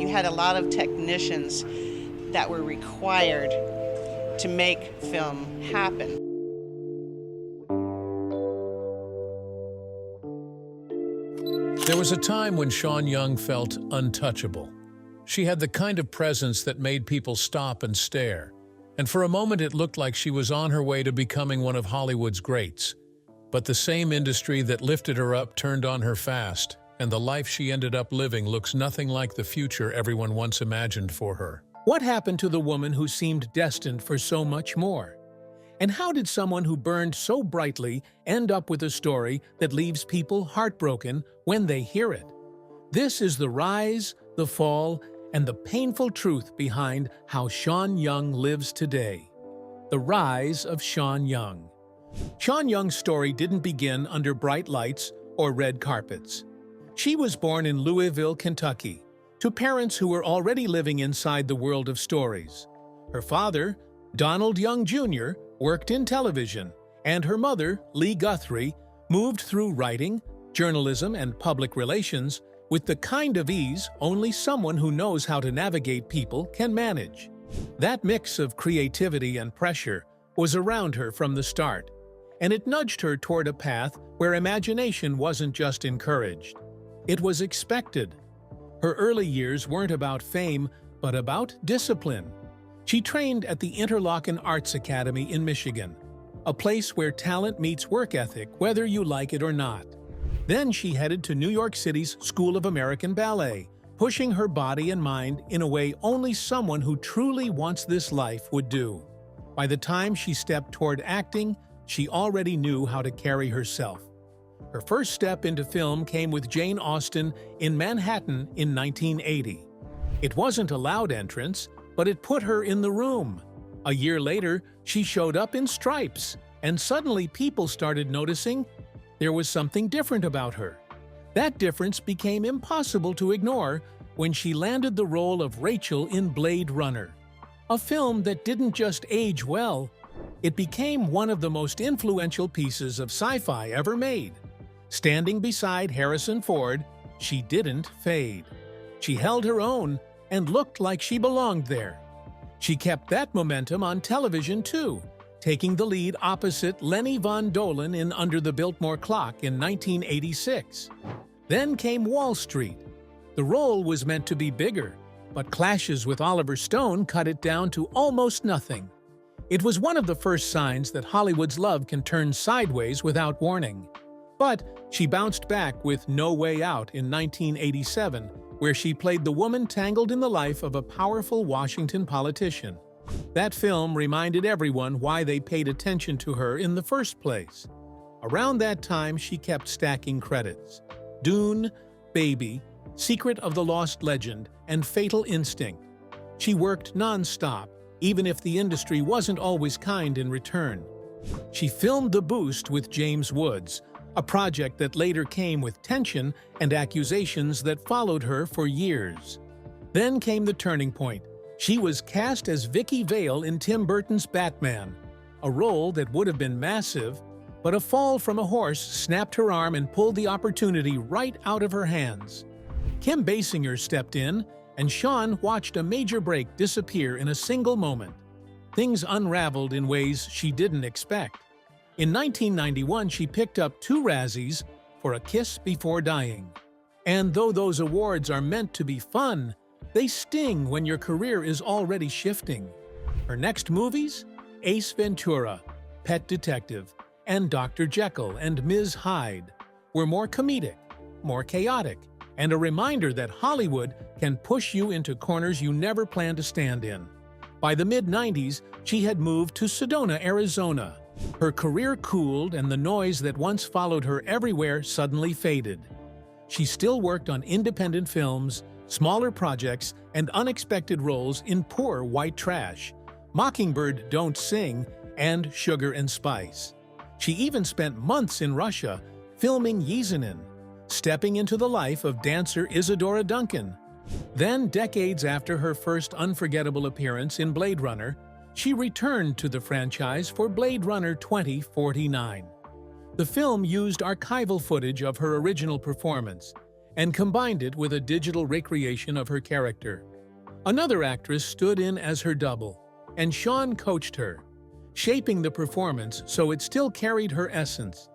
You had a lot of technicians that were required to make film happen. There was a time when Sean Young felt untouchable. She had the kind of presence that made people stop and stare, and for a moment it looked like she was on her way to becoming one of Hollywood's greats. But the same industry that lifted her up turned on her fast, and the life she ended up living looks nothing like the future everyone once imagined for her. What happened to the woman who seemed destined for so much more? And how did someone who burned so brightly end up with a story that leaves people heartbroken when they hear it? This is the rise, the fall, and the painful truth behind how Sean Young lives today. The rise of Sean Young. Sean Young's story didn't begin under bright lights or red carpets. She was born in Louisville, Kentucky, to parents who were already living inside the world of stories. Her father, Donald Young Jr., worked in television, and her mother, Lee Guthrie, moved through writing, journalism, and public relations with the kind of ease only someone who knows how to navigate people can manage. That mix of creativity and pressure was around her from the start, and it nudged her toward a path where imagination wasn't just encouraged. It was expected. Her early years weren't about fame, but about discipline. She trained at the Interlochen Arts Academy in Michigan, a place where talent meets work ethic, whether you like it or not. Then she headed to New York City's School of American Ballet, pushing her body and mind in a way only someone who truly wants this life would do. By the time she stepped toward acting, she already knew how to carry herself. Her first step into film came with Jane Austen in Manhattan in 1980. It wasn't a loud entrance, but it put her in the room. A year later, she showed up in Stripes, and suddenly people started noticing there was something different about her. That difference became impossible to ignore when she landed the role of Rachel in Blade Runner, a film that didn't just age well, it became one of the most influential pieces of sci-fi ever made. Standing beside Harrison Ford, she didn't fade. She held her own and looked like she belonged there. She kept that momentum on television too, taking the lead opposite Lenny Von Dolen in Under the Biltmore Clock in 1986. Then came Wall Street. The role was meant to be bigger, but clashes with Oliver Stone cut it down to almost nothing. It was one of the first signs that Hollywood's love can turn sideways without warning. But she bounced back with No Way Out in 1987, where she played the woman tangled in the life of a powerful Washington politician. That film reminded everyone why they paid attention to her in the first place. Around that time, she kept stacking credits. Dune, Baby, Secret of the Lost Legend, and Fatal Instinct. She worked non-stop, even if the industry wasn't always kind in return. She filmed The Boost with James Woods, a project that later came with tension and accusations that followed her for years. Then came the turning point. She was cast as Vicky Vale in Tim Burton's Batman, a role that would have been massive, but a fall from a horse snapped her arm and pulled the opportunity right out of her hands. Kim Basinger stepped in, and Sean watched a major break disappear in a single moment. Things unraveled in ways she didn't expect. In 1991, she picked up 2 Razzies for A Kiss Before Dying. And though those awards are meant to be fun, they sting when your career is already shifting. Her next movies? Ace Ventura, Pet Detective, and Dr. Jekyll and Ms. Hyde were more comedic, more chaotic, and a reminder that Hollywood can push you into corners you never planned to stand in. By the mid-90s, she had moved to Sedona, Arizona. Her career cooled, and the noise that once followed her everywhere suddenly faded. She still worked on independent films, smaller projects, and unexpected roles in Poor White Trash, Mockingbird Don't Sing, and Sugar and Spice. She even spent months in Russia filming Yesenin, stepping into the life of dancer Isadora Duncan. Then, decades after her first unforgettable appearance in Blade Runner, she returned to the franchise for Blade Runner 2049. The film used archival footage of her original performance, and combined it with a digital recreation of her character. Another actress stood in as her double, and Sean coached her, shaping the performance so it still carried her essence.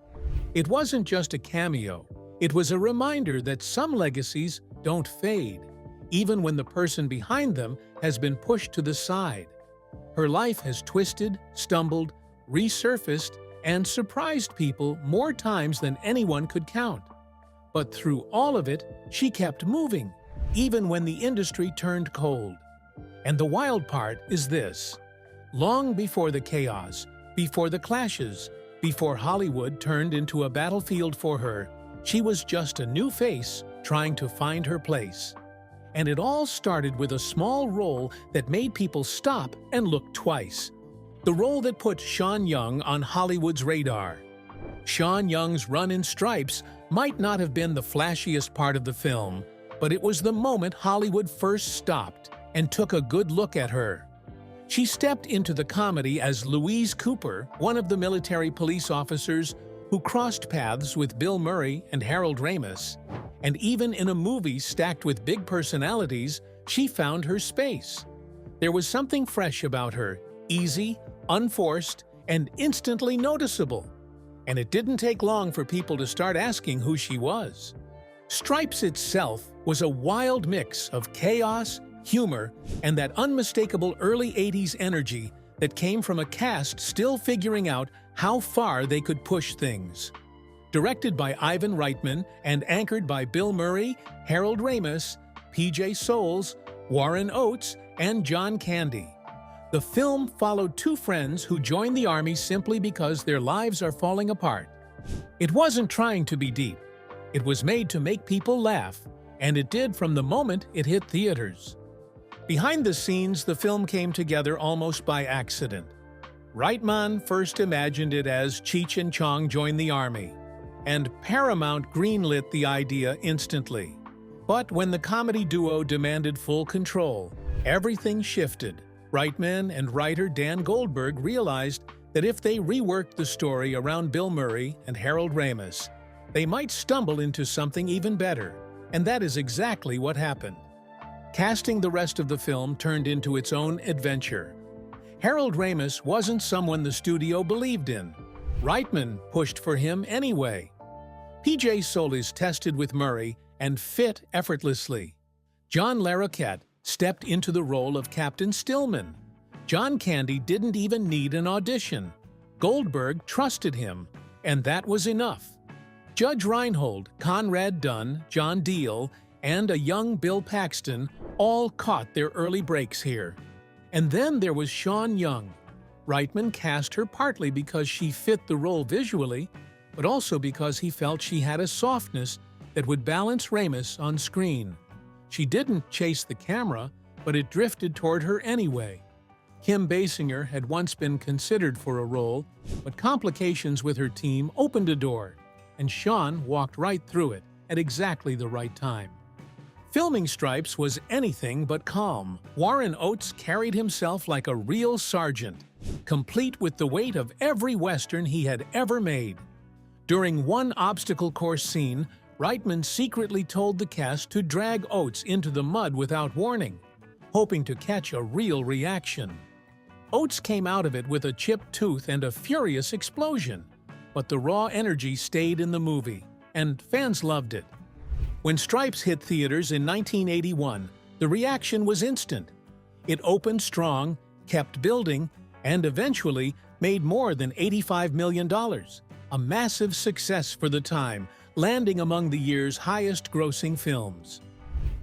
It wasn't just a cameo, it was a reminder that some legacies don't fade, even when the person behind them has been pushed to the side. Her life has twisted, stumbled, resurfaced, and surprised people more times than anyone could count. But through all of it, she kept moving, even when the industry turned cold. And the wild part is this: long before the chaos, before the clashes, before Hollywood turned into a battlefield for her, she was just a new face trying to find her place. And it all started with a small role that made people stop and look twice. The role that put Sean Young on Hollywood's radar. Sean Young's run in Stripes might not have been the flashiest part of the film, but it was the moment Hollywood first stopped and took a good look at her. She stepped into the comedy as Louise Cooper, one of the military police officers who crossed paths with Bill Murray and Harold Ramis. And even in a movie stacked with big personalities, she found her space. There was something fresh about her, easy, unforced, and instantly noticeable. And it didn't take long for people to start asking who she was. Stripes itself was a wild mix of chaos, humor, and that unmistakable early 80s energy that came from a cast still figuring out how far they could push things. Directed by Ivan Reitman and anchored by Bill Murray, Harold Ramis, P.J. Soles, Warren Oates, and John Candy. The film followed two friends who joined the Army simply because their lives are falling apart. It wasn't trying to be deep. It was made to make people laugh, and it did from the moment it hit theaters. Behind the scenes, the film came together almost by accident. Reitman first imagined it as Cheech and Chong joined the Army, and Paramount greenlit the idea instantly. But when the comedy duo demanded full control, everything shifted. Reitman and writer Dan Goldberg realized that if they reworked the story around Bill Murray and Harold Ramis, they might stumble into something even better, and that is exactly what happened. Casting the rest of the film turned into its own adventure. Harold Ramis wasn't someone the studio believed in. Reitman pushed for him anyway. P.J. Soles tested with Murray and fit effortlessly. John Larroquette stepped into the role of Captain Stillman. John Candy didn't even need an audition. Goldberg trusted him, and that was enough. Judge Reinhold, Conrad Dunn, John Deal, and a young Bill Paxton all caught their early breaks here. And then there was Sean Young. Reitman cast her partly because she fit the role visually, but also because he felt she had a softness that would balance Ramis on screen. She didn't chase the camera, but it drifted toward her anyway. Kim Basinger had once been considered for a role, but complications with her team opened a door, and Sean walked right through it at exactly the right time. Filming Stripes was anything but calm. Warren Oates carried himself like a real sergeant, complete with the weight of every Western he had ever made. During one obstacle course scene, Reitman secretly told the cast to drag Oates into the mud without warning, hoping to catch a real reaction. Oates came out of it with a chipped tooth and a furious explosion, but the raw energy stayed in the movie, and fans loved it. When Stripes hit theaters in 1981, the reaction was instant. It opened strong, kept building, and eventually made more than $85 million, a massive success for the time, landing among the year's highest-grossing films.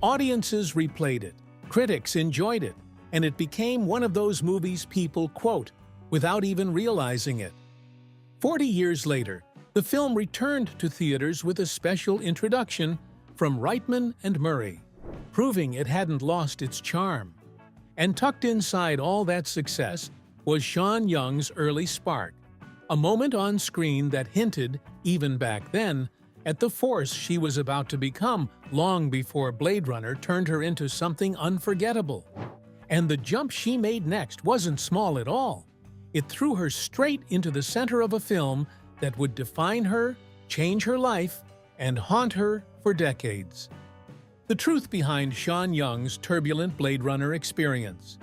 Audiences replayed it, critics enjoyed it, and it became one of those movies people quote without even realizing it. 40 years later, the film returned to theaters with a special introduction from Reitman and Murray, proving it hadn't lost its charm. And tucked inside all that success was Sean Young's early spark, a moment on screen that hinted, even back then, at the force she was about to become long before Blade Runner turned her into something unforgettable. And the jump she made next wasn't small at all. It threw her straight into the center of a film that would define her, change her life, and haunt her for decades. The truth behind Sean Young's turbulent Blade Runner experience.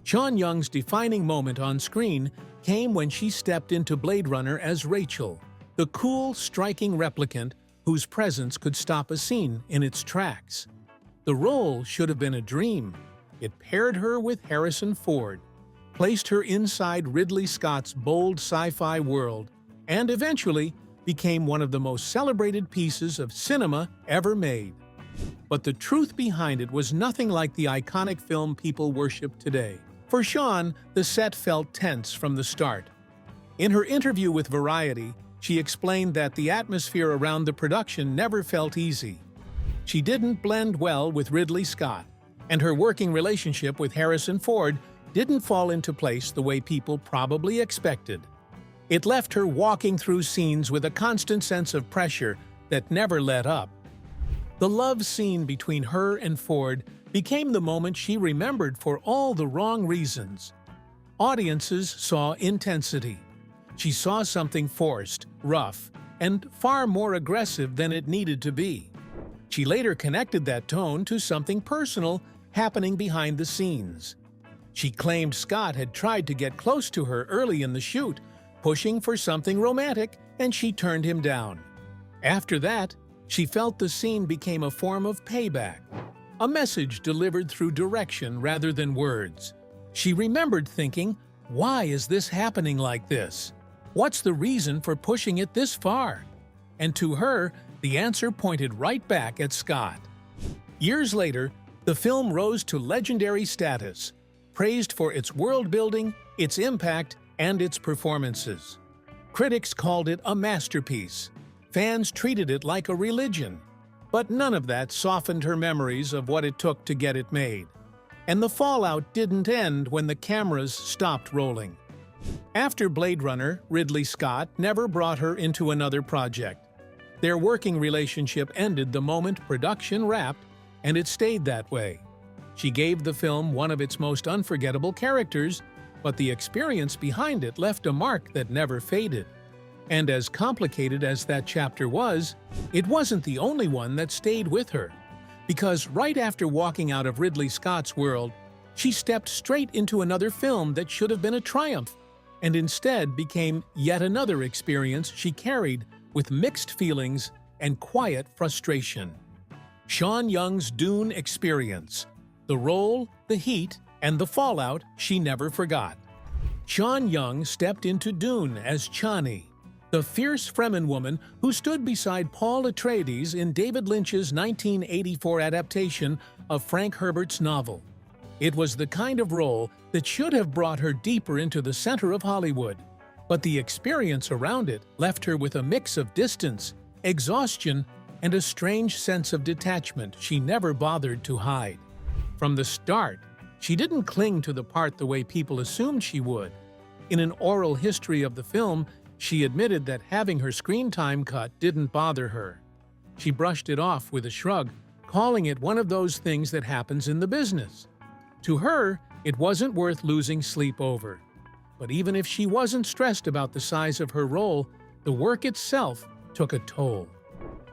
Sean Young's defining moment on screen came when she stepped into Blade Runner as Rachel, the cool, striking replicant whose presence could stop a scene in its tracks. The role should have been a dream. It paired her with Harrison Ford, placed her inside Ridley Scott's bold sci-fi world, and eventually became one of the most celebrated pieces of cinema ever made. But the truth behind it was nothing like the iconic film people worship today. For Sean, the set felt tense from the start. In her interview with Variety, she explained that the atmosphere around the production never felt easy. She didn't blend well with Ridley Scott, and her working relationship with Harrison Ford didn't fall into place the way people probably expected. It left her walking through scenes with a constant sense of pressure that never let up. The love scene between her and Ford became the moment she remembered for all the wrong reasons. Audiences saw intensity. She saw something forced, rough, and far more aggressive than it needed to be. She later connected that tone to something personal happening behind the scenes. She claimed Scott had tried to get close to her early in the shoot, pushing for something romantic, and she turned him down. After that, she felt the scene became a form of payback, a message delivered through direction rather than words. She remembered thinking, "Why is this happening like this? What's the reason for pushing it this far?" And to her, the answer pointed right back at Scott. Years later, the film rose to legendary status, praised for its world-building, its impact, and its performances. Critics called it a masterpiece. Fans treated it like a religion. But none of that softened her memories of what it took to get it made. And the fallout didn't end when the cameras stopped rolling. After Blade Runner, Ridley Scott never brought her into another project. Their working relationship ended the moment production wrapped, and it stayed that way. She gave the film one of its most unforgettable characters, but the experience behind it left a mark that never faded. And as complicated as that chapter was, it wasn't the only one that stayed with her. Because right after walking out of Ridley Scott's world, she stepped straight into another film that should have been a triumph, and instead became yet another experience she carried with mixed feelings and quiet frustration. Sean Young's Dune experience. The role, the heat, and the fallout she never forgot. Sean Young stepped into Dune as Chani, the fierce Fremen woman who stood beside Paul Atreides in David Lynch's 1984 adaptation of Frank Herbert's novel. It was the kind of role that should have brought her deeper into the center of Hollywood, but the experience around it left her with a mix of distance, exhaustion, and a strange sense of detachment she never bothered to hide. From the start, she didn't cling to the part the way people assumed she would. In an oral history of the film, she admitted that having her screen time cut didn't bother her. She brushed it off with a shrug, calling it one of those things that happens in the business. To her, it wasn't worth losing sleep over. But even if she wasn't stressed about the size of her role, the work itself took a toll.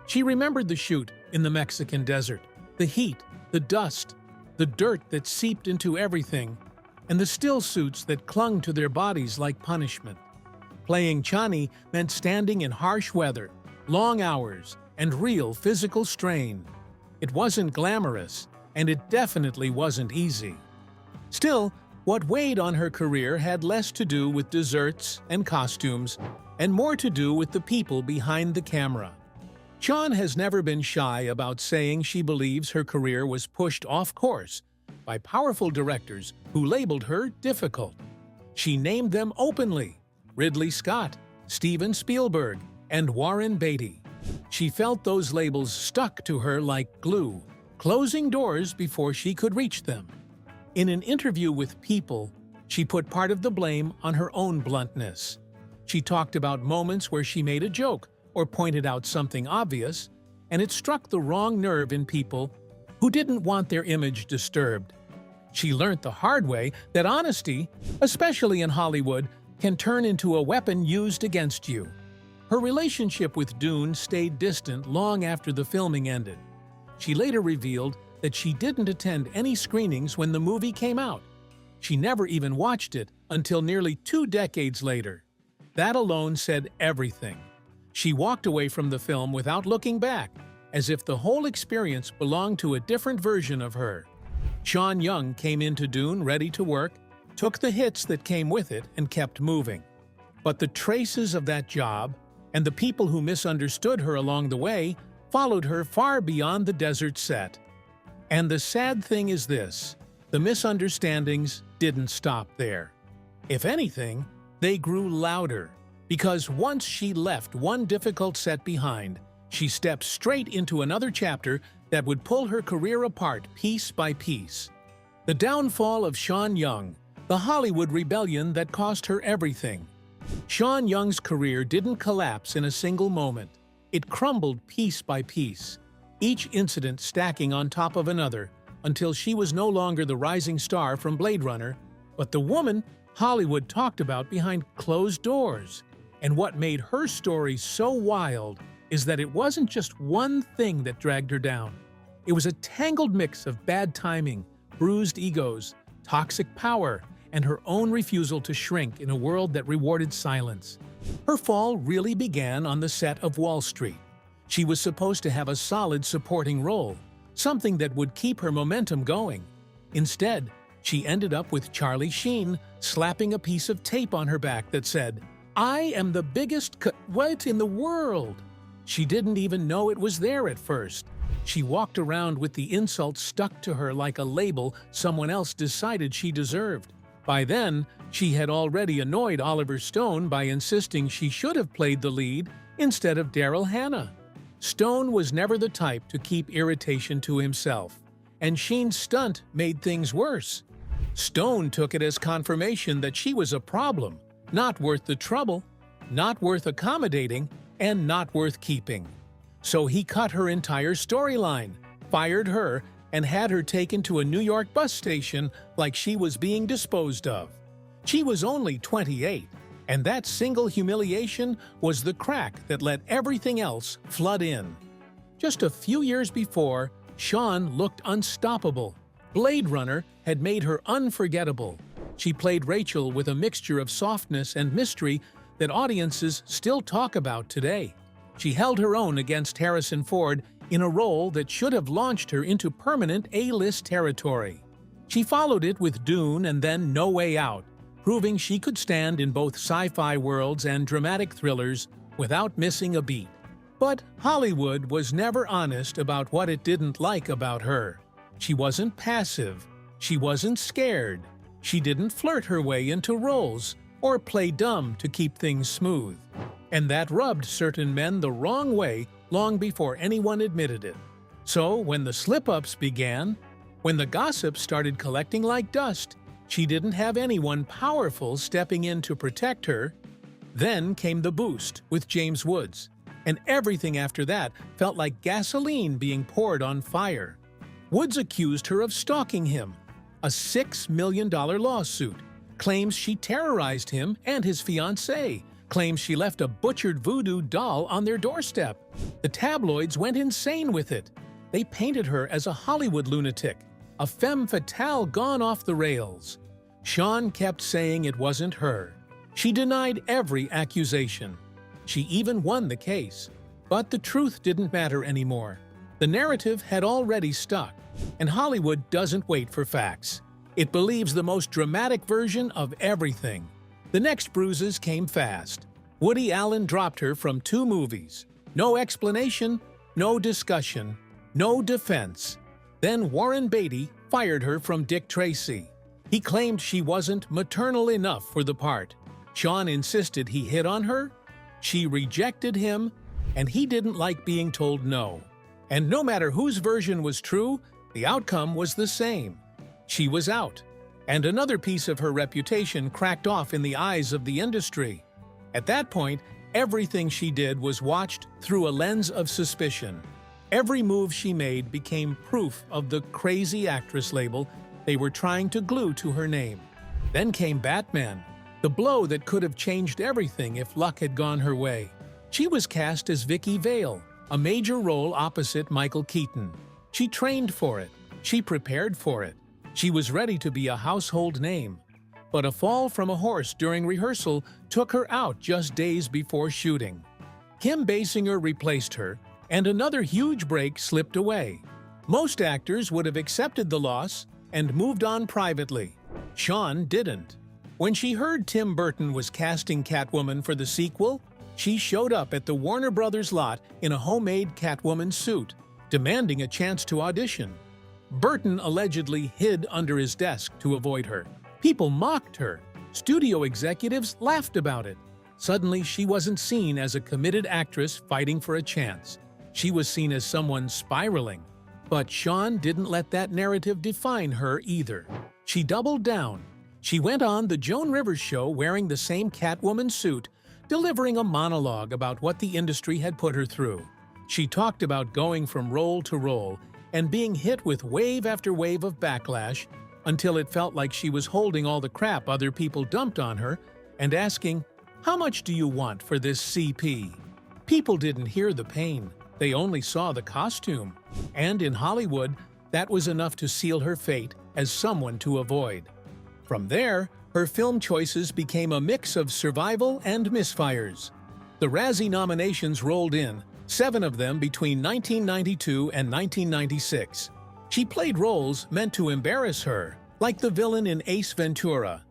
She remembered the shoot in the Mexican desert, the heat, the dust, the dirt that seeped into everything, and the still suits that clung to their bodies like punishment. Playing Chani meant standing in harsh weather, long hours, and real physical strain. It wasn't glamorous, and it definitely wasn't easy. Still, what weighed on her career had less to do with desserts and costumes, and more to do with the people behind the camera. Sean has never been shy about saying she believes her career was pushed off course by powerful directors who labeled her difficult. She named them openly: Ridley Scott, Steven Spielberg, and Warren Beatty. She felt those labels stuck to her like glue, closing doors before she could reach them. In an interview with People, she put part of the blame on her own bluntness. She talked about moments where she made a joke or pointed out something obvious, and it struck the wrong nerve in people who didn't want their image disturbed. She learned the hard way that honesty, especially in Hollywood, can turn into a weapon used against you. Her relationship with Dune stayed distant long after the filming ended. She later revealed that she didn't attend any screenings when the movie came out. She never even watched it until nearly 2 decades later. That alone said everything. She walked away from the film without looking back, as if the whole experience belonged to a different version of her. Sean Young came into Dune ready to work, took the hits that came with it, and kept moving. But the traces of that job, and the people who misunderstood her along the way, followed her far beyond the desert set. And the sad thing is this: the misunderstandings didn't stop there. If anything, they grew louder, because once she left one difficult set behind, she stepped straight into another chapter that would pull her career apart piece by piece. The downfall of Sean Young, the Hollywood rebellion that cost her everything. Sean Young's career didn't collapse in a single moment. It crumbled piece by piece, each incident stacking on top of another, until she was no longer the rising star from Blade Runner, but the woman Hollywood talked about behind closed doors. And what made her story so wild is that it wasn't just one thing that dragged her down. It was a tangled mix of bad timing, bruised egos, toxic power, and her own refusal to shrink in a world that rewarded silence. Her fall really began on the set of Wall Street. She was supposed to have a solid supporting role, something that would keep her momentum going. Instead, she ended up with Charlie Sheen slapping a piece of tape on her back that said, "I am the biggest what in the world." She didn't even know it was there at first. She walked around with the insult stuck to her like a label someone else decided she deserved. By then, she had already annoyed Oliver Stone by insisting she should have played the lead instead of Daryl Hannah. Stone was never the type to keep irritation to himself, and Sheen's stunt made things worse. Stone took it as confirmation that she was a problem, not worth the trouble, not worth accommodating, and not worth keeping. So he cut her entire storyline, fired her, and had her taken to a New York bus station like she was being disposed of. She was only 28, and that single humiliation was the crack that let everything else flood in. Just a few years before, Sean looked unstoppable. Blade Runner had made her unforgettable. She played Rachel with a mixture of softness and mystery that audiences still talk about today. She held her own against Harrison Ford in a role that should have launched her into permanent A-list territory. She followed it with Dune and then No Way Out, proving she could stand in both sci-fi worlds and dramatic thrillers without missing a beat. But Hollywood was never honest about what it didn't like about her. She wasn't passive. She wasn't scared. She didn't flirt her way into roles or play dumb to keep things smooth. And that rubbed certain men the wrong way long before anyone admitted it. So when the slip-ups began, when the gossip started collecting like dust, she didn't have anyone powerful stepping in to protect her. Then came the boost with James Woods, and everything after that felt like gasoline being poured on fire. Woods accused her of stalking him, a $6 million lawsuit, claims she terrorized him and his fiancée, claims she left a butchered voodoo doll on their doorstep. The tabloids went insane with it. They painted her as a Hollywood lunatic, a femme fatale gone off the rails. Sean kept saying it wasn't her. She denied every accusation. She even won the case. But the truth didn't matter anymore. The narrative had already stuck, and Hollywood doesn't wait for facts. It believes the most dramatic version of everything. The next bruises came fast. Woody Allen dropped her from 2 movies. No explanation, no discussion, no defense. Then Warren Beatty fired her from Dick Tracy. He claimed she wasn't maternal enough for the part. Sean insisted he hit on her. She rejected him, and he didn't like being told no. And no matter whose version was true, the outcome was the same. She was out, and another piece of her reputation cracked off in the eyes of the industry. At that point, everything she did was watched through a lens of suspicion. Every move she made became proof of the crazy actress label they were trying to glue to her name. Then came Batman, the blow that could have changed everything if luck had gone her way. She was cast as Vicky Vale, a major role opposite Michael Keaton. She trained for it. She prepared for it. She was ready to be a household name. But a fall from a horse during rehearsal took her out just days before shooting. Kim Basinger replaced her, and another huge break slipped away. Most actors would have accepted the loss and moved on privately. Shawn didn't. When she heard Tim Burton was casting Catwoman for the sequel, she showed up at the Warner Brothers lot in a homemade Catwoman suit, demanding a chance to audition. Burton allegedly hid under his desk to avoid her. People mocked her. Studio executives laughed about it. Suddenly, she wasn't seen as a committed actress fighting for a chance. She was seen as someone spiraling. But Shawn didn't let that narrative define her either. She doubled down. She went on The Joan Rivers Show wearing the same Catwoman suit, delivering a monologue about what the industry had put her through. She talked about going from role to role and being hit with wave after wave of backlash until it felt like she was holding all the crap other people dumped on her and asking, "How much do you want for this CP?" People didn't hear the pain. They only saw the costume. And in Hollywood, that was enough to seal her fate as someone to avoid. From there, her film choices became a mix of survival and misfires. The Razzie nominations rolled in, 7 of them between 1992 and 1996. She played roles meant to embarrass her, like the villain in Ace Ventura,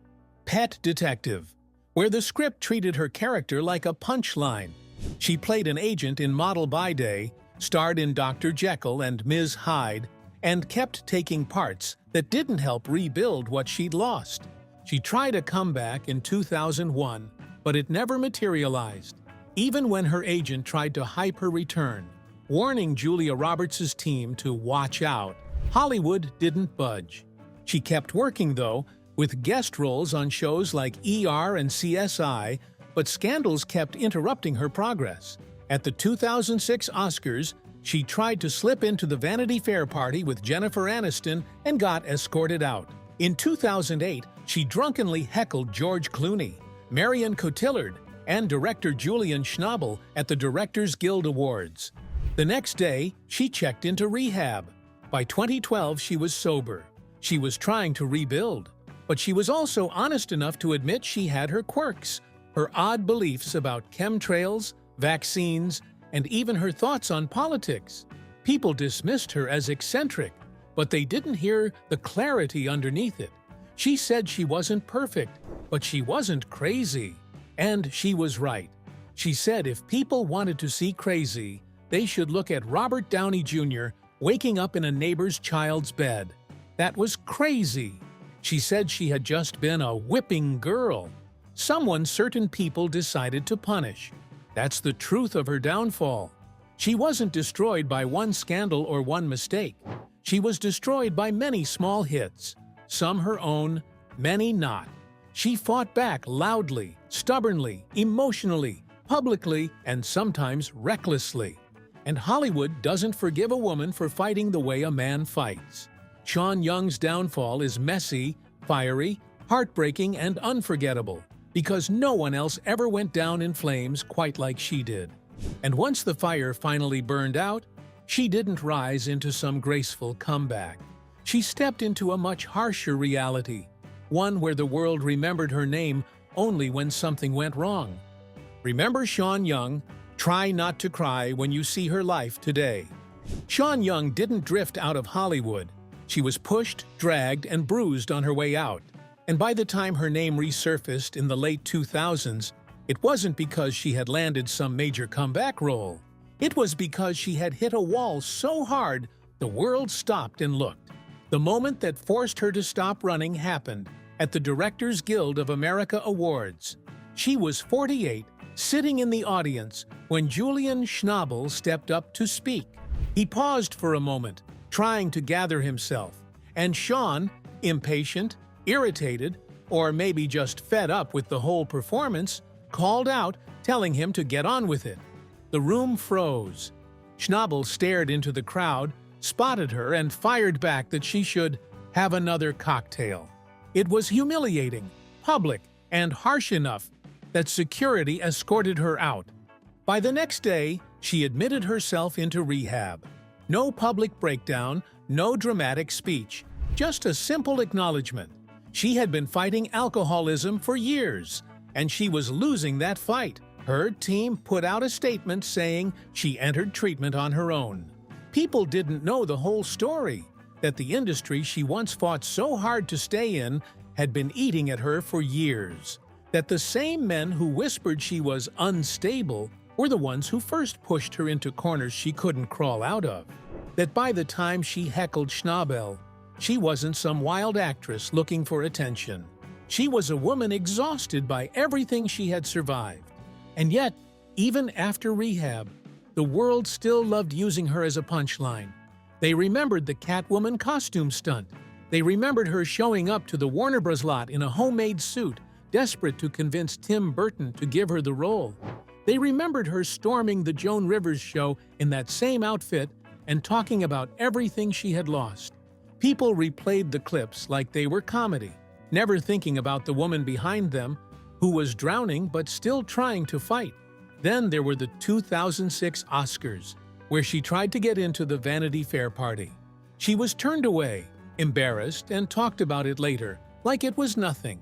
Pet Detective, where the script treated her character like a punchline. She played an agent in Model by Day, starred in Dr. Jekyll and Ms. Hyde, and kept taking parts that didn't help rebuild what she'd lost. She tried a comeback in 2001, but it never materialized, even when her agent tried to hype her return, warning Julia Roberts' team to watch out. Hollywood didn't budge. She kept working, though, with guest roles on shows like ER and CSI, but scandals kept interrupting her progress. At the 2006 Oscars, she tried to slip into the Vanity Fair party with Jennifer Aniston and got escorted out. In 2008, she drunkenly heckled George Clooney, Marion Cotillard, and director Julian Schnabel at the Directors Guild Awards. The next day, she checked into rehab. By 2012, she was sober. She was trying to rebuild. But she was also honest enough to admit she had her quirks, her odd beliefs about chemtrails, vaccines, and even her thoughts on politics. People dismissed her as eccentric, but they didn't hear the clarity underneath it. She said she wasn't perfect, but she wasn't crazy. And she was right. She said if people wanted to see crazy, they should look at Robert Downey Jr. waking up in a neighbor's child's bed. That was crazy. She said she had just been a whipping girl, someone certain people decided to punish. That's the truth of her downfall. She wasn't destroyed by one scandal or one mistake. She was destroyed by many small hits, some her own, many not. She fought back loudly, stubbornly, emotionally, publicly, and sometimes recklessly. And Hollywood doesn't forgive a woman for fighting the way a man fights. Shawn Young's downfall is messy, fiery, heartbreaking, and unforgettable, because no one else ever went down in flames quite like she did. And once the fire finally burned out, she didn't rise into some graceful comeback. She stepped into a much harsher reality, one where the world remembered her name only when something went wrong. Remember Shawn Young? Try not to cry when you see her life today. Shawn Young didn't drift out of Hollywood. She was pushed, dragged, and bruised on her way out. And by the time her name resurfaced in the late 2000s, it wasn't because she had landed some major comeback role. It was because she had hit a wall so hard the world stopped and looked. The moment that forced her to stop running happened at the Directors Guild of America Awards. She was 48, sitting in the audience when Julian Schnabel stepped up to speak. He paused for a moment, trying to gather himself, and Shawn, impatient, irritated, or maybe just fed up with the whole performance, called out, telling him to get on with it. The room froze. Schnabel stared into the crowd, spotted her, and fired back that she should have another cocktail. It was humiliating, public, and harsh enough that security escorted her out. By the next day, she admitted herself into rehab. No public breakdown, no dramatic speech, just a simple acknowledgement. She had been fighting alcoholism for years, and she was losing that fight. Her team put out a statement saying she entered treatment on her own. People didn't know the whole story, that the industry she once fought so hard to stay in had been eating at her for years, that the same men who whispered she was unstable were the ones who first pushed her into corners she couldn't crawl out of, that by the time she heckled Schnabel, she wasn't some wild actress looking for attention. She was a woman exhausted by everything she had survived. And yet, even after rehab, the world still loved using her as a punchline. They remembered the Catwoman costume stunt. They remembered her showing up to the Warner Bros. Lot in a homemade suit, desperate to convince Tim Burton to give her the role. They remembered her storming the Joan Rivers show in that same outfit and talking about everything she had lost. People replayed the clips like they were comedy, never thinking about the woman behind them who was drowning but still trying to fight. Then there were the 2006 Oscars, where she tried to get into the Vanity Fair party. She was turned away, embarrassed, and talked about it later, like it was nothing.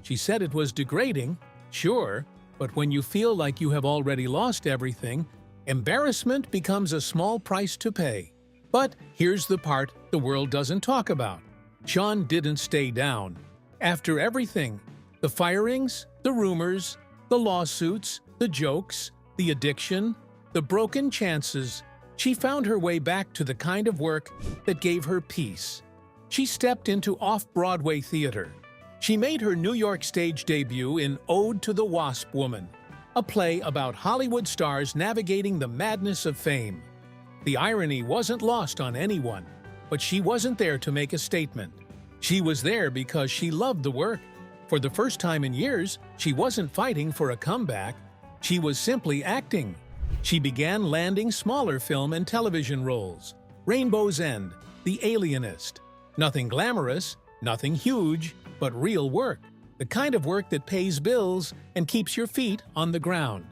She said it was degrading, sure, but when you feel like you have already lost everything, embarrassment becomes a small price to pay. But here's the part the world doesn't talk about. Shawn didn't stay down. After everything, the firings, the rumors, the lawsuits, the jokes, the addiction, the broken chances, she found her way back to the kind of work that gave her peace. She stepped into off-Broadway theater. She made her New York stage debut in Ode to the Wasp Woman, a play about Hollywood stars navigating the madness of fame. The irony wasn't lost on anyone, but she wasn't there to make a statement. She was there because she loved the work. For the first time in years, she wasn't fighting for a comeback. She was simply acting. She began landing smaller film and television roles. Rainbow's End, The Alienist. Nothing glamorous, nothing huge, but real work. The kind of work that pays bills and keeps your feet on the ground.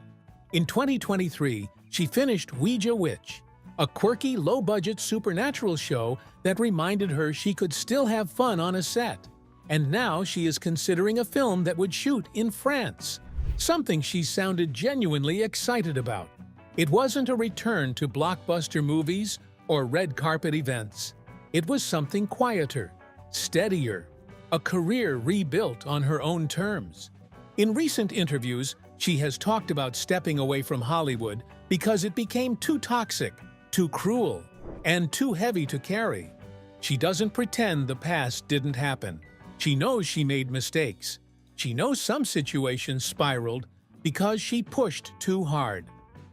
In 2023, she finished Ouija Witch, a quirky, low-budget supernatural show that reminded her she could still have fun on a set. And now she is considering a film that would shoot in France, something she sounded genuinely excited about. It wasn't a return to blockbuster movies or red carpet events. It was something quieter, steadier, a career rebuilt on her own terms. In recent interviews, she has talked about stepping away from Hollywood because it became too toxic, too cruel, and too heavy to carry. She doesn't pretend the past didn't happen. She knows she made mistakes. She knows some situations spiraled because she pushed too hard.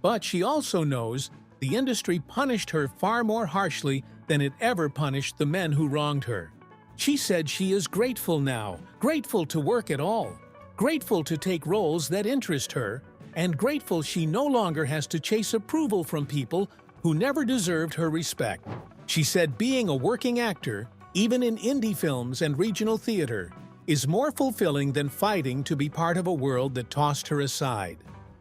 But she also knows the industry punished her far more harshly than it ever punished the men who wronged her. She said she is grateful now, grateful to work at all, grateful to take roles that interest her, and grateful she no longer has to chase approval from people who never deserved her respect. She said being a working actor, even in indie films and regional theater, is more fulfilling than fighting to be part of a world that tossed her aside.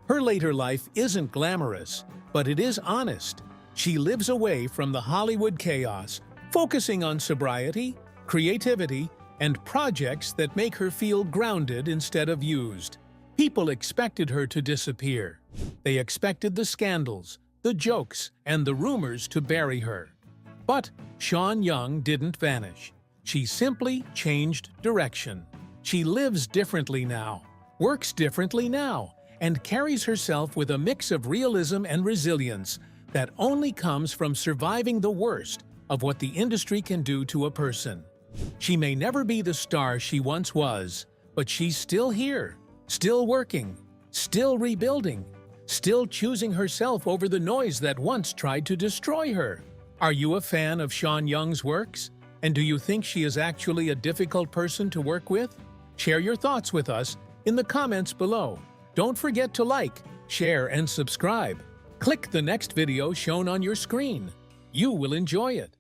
Her later life isn't glamorous, but it is honest. She lives away from the Hollywood chaos, focusing on sobriety, creativity, and projects that make her feel grounded instead of used. People expected her to disappear. They expected the scandals, the jokes, and the rumors to bury her. But Shawn Young didn't vanish. She simply changed direction. She lives differently now, works differently now, and carries herself with a mix of realism and resilience that only comes from surviving the worst of what the industry can do to a person. She may never be the star she once was, but she's still here, still working, still rebuilding, still choosing herself over the noise that once tried to destroy her. Are you a fan of Shawn Young's works? And do you think she is actually a difficult person to work with? Share your thoughts with us in the comments below. Don't forget to like, share, and subscribe. Click the next video shown on your screen. You will enjoy it.